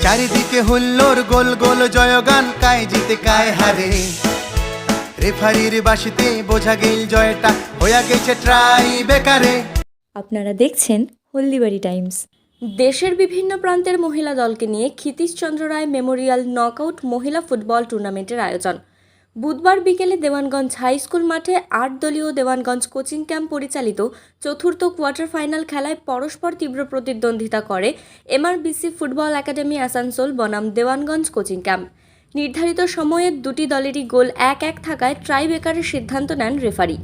চারিদিকে হুল্লোর গোল গোল জয়গান, কায় জিতে কায় হারে। রেফারির বাঁশিতে বোঝা গেল জয়টা হইয়া গেছে ট্রাই বেকারে। আপনারা দেখছেন হলদিবাড়ি টাইমস। দেশের বিভিন্ন প্রান্তের মহিলা দলকে নিয়ে ক্ষিতীশচন্দ্র রায় মেমোরিয়াল নকআউট মহিলা ফুটবল টুর্নামেন্টের আয়োজন। বুধবার বিকেলে দেওয়ানগঞ্জ হাই স্কুল মাঠে 8 দলীয় দেওয়ানগঞ্জ কোচিং ক্যাম্প পরিচালিত চতুর্থ কোয়ার্টার ফাইনাল খেলায় পরস্পর তীব্র প্রতিদ্বন্দ্বিতা করে এমআরবিসি ফুটবল একাডেমি আসানসোল বনাম দেওয়ানগঞ্জ কোচিং ক্যাম্প। নির্ধারিত সময়ে দুটি দলেরই গোল 1-1 থাকায় ট্রাইবেকারের সিদ্ধান্ত নেন রেফারি।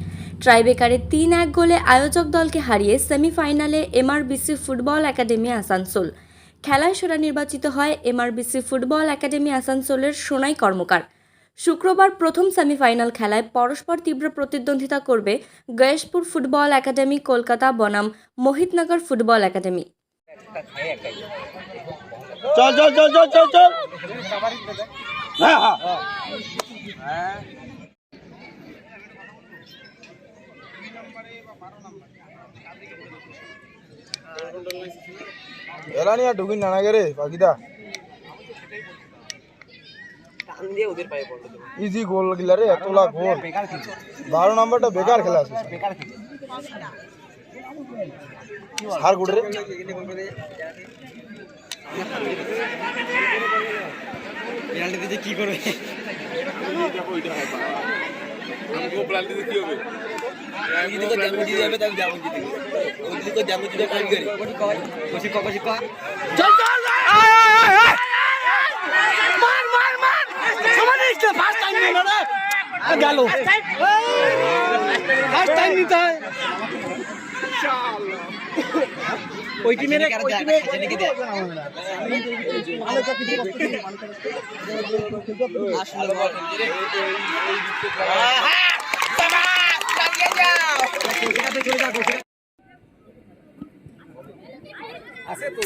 ট্রাইবেকারে 3-1 গোলে আয়োজক দলকে হারিয়ে সেমিফাইনালে এমআরবিসি ফুটবল একাডেমি আসানসোল। খেলায় সেরা নির্বাচিত হয় এমআরবিসি ফুটবল একাডেমি আসানসোলের সোনাই কর্মকার। শুক্রবার প্রথম সেমিফাইনাল খেলায় পরস্পর তীব্র প্রতিদ্বন্দ্বিতা করবে গয়েশপুর ফুটবল একাডেমি কলকাতা বনাম মোহিতনগর ফুটবল একাডেমি। চল চল চল চল চল চল হ্যাঁ হ্যাঁ এরা নিয়ে ঢুকিন না রে পাখিদা ইজি গোল গিলা রে এতলা গোল 12 নম্বরটা বেকার খেলা আছে হার গুড় রে পেনাল্টি দিতে কি করবে আমগো পেনাল্টি দিতে কি হবে এদিকে জামু দিতে হবে তাহলে জামু দিতে ওদিকে জামু দিতে কাজ করে কষি চল চল মার মার মার সমানে ইসকে ফার্স্ট টাইম নিল রে গেল ফার্স্ট টাইম নিতে হয় ইনশাআল্লাহ ওই টিমের কি দে ভালো চাকরি আসলে বল রে আছে তো